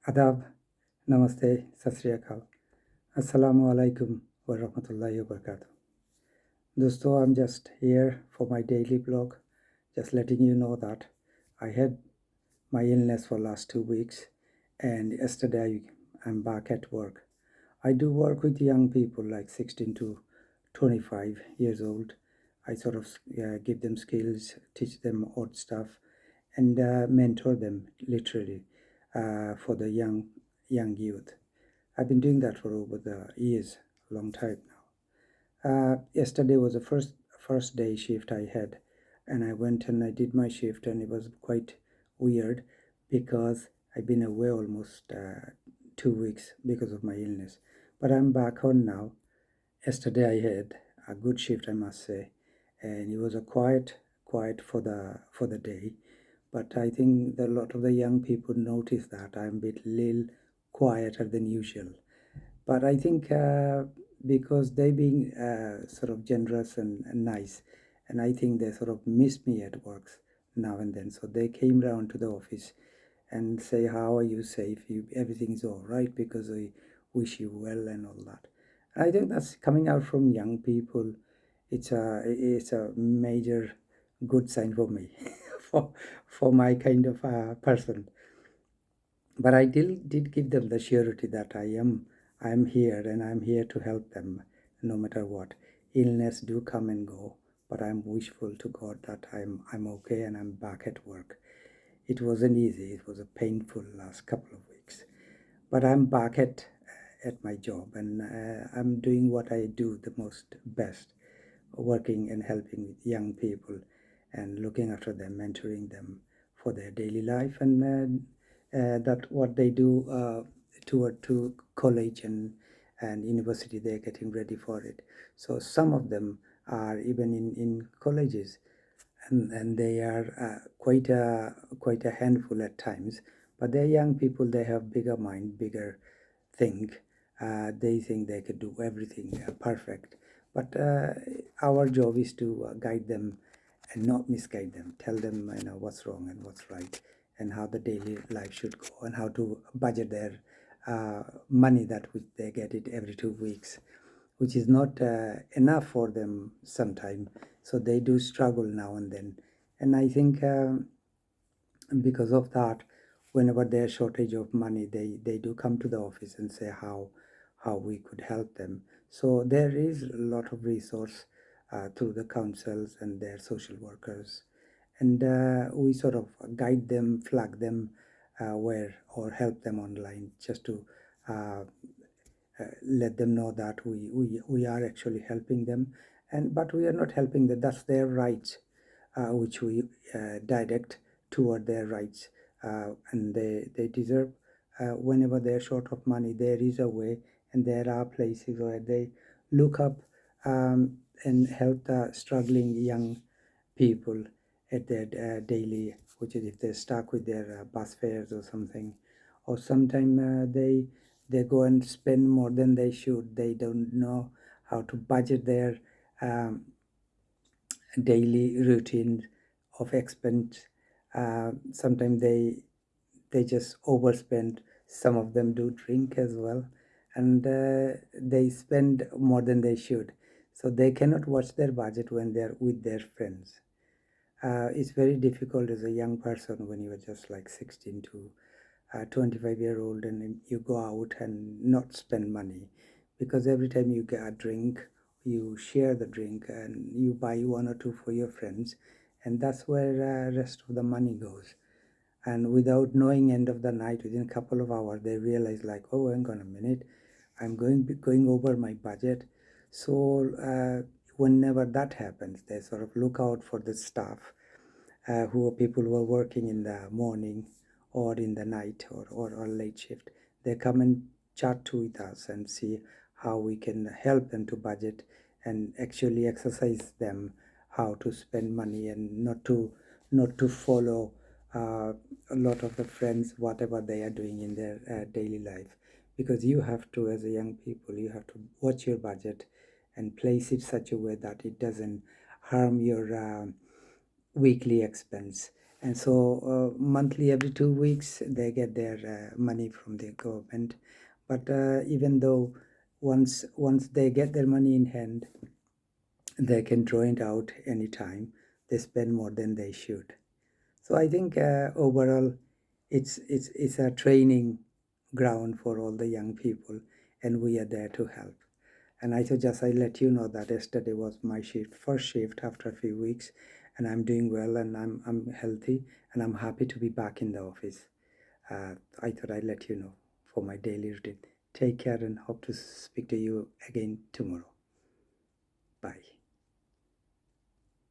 Adab, Namaste, Sat Sri Akal, Assalamu alaikum wa rahmatullahi wa barakatuh. Dosto, I'm just here for my daily blog, just letting you know that I had my illness for last 2 weeks, and yesterday I'm back at work. I do work with young people like 16 to 25 years old. I sort of give them skills, teach them odd stuff, and mentor them literally for the young youth. I've been doing that for over the years, a long time now. Yesterday was the first day shift I had, and I went and I did my shift, and it was quite weird because I've been away almost 2 weeks because of my illness. But I'm back on now. Yesterday I had a good shift, I must say, and it was a quiet for the day. But I think that a lot of the young people notice that I'm a bit little quieter than usual. But I think because they being sort of generous and nice, and I think they sort of miss me at works now and then. So they came round to the office and say, "How are you, Saif? Everything is all right," because I wish you well and all that. I think that's coming out from young people. It's a major good sign for me, for for my kind of person. But I did give them the surety that I am here and I'm here to help them no matter what. Illness do come and go, but I'm wishful to God that I'm okay and I'm back at work. It wasn't easy. It was a painful last couple of weeks, but I'm back at my job, and I'm doing what I do the most best, working and helping with young people and looking after them, mentoring them for their daily life, and that what they do toward to college and university, they're getting ready for it. So some of them are even in colleges, and they are quite a handful at times. But they're young people. They have bigger mind, bigger think. They think they could do everything perfect. But our job is to guide them and not misguide them. Tell them what's wrong and what's right, and how the daily life should go, and how to budget their money that they get it every 2 weeks, which is not enough for them sometime. So they do struggle now and then. And I think because of that, whenever there's shortage of money, they do come to the office and say how we could help them. So there is a lot of resource through the councils and their social workers, and we sort of guide them, flag them where, or help them online, just to uh, let them know that we are actually helping them, and but we are not helping them. That's their rights, which we direct toward their rights, and they deserve. Whenever they're short of money, there is a way, and there are places where they look up and help the struggling young people at their daily, which is if they're stuck with their bus fares or something, or sometimes they go and spend more than they should. They don't know how to budget their um, daily routine of expense. Sometimes they just overspend. Some of them do drink as well, and they spend more than they should. So they cannot watch their budget when they're with their friends. It's very difficult as a young person when you are just like 16 to 25-year-old, and you go out and not spend money, because every time you get a drink, you share the drink and you buy one or two for your friends, and that's where rest of the money goes. And without knowing, end of the night, within a couple of hours, they realize like, oh, hang on a minute, I'm going over my budget. So whenever that happens, they sort of look out for the staff, who are people who are working in the morning or in the night, or late shift. They come and chat to with us and see how we can help them to budget and actually exercise them how to spend money, and not to follow a lot of the friends whatever they are doing in their daily life. Because you have to, as a young people, you have to watch your budget and place it such a way that it doesn't harm your weekly expense. And so monthly, every 2 weeks, they get their money from the government. But even though once they get their money in hand, they can draw it out anytime. They spend more than they should. So I think overall, it's a training ground for all the young people, and we are there to help. And I thought just I let you know that yesterday was my first shift after a few weeks, and I'm doing well, and I'm healthy, and I'm happy to be back in the office. I thought I'd let you know for my daily routine. Take care, and hope to speak to you again tomorrow. Bye.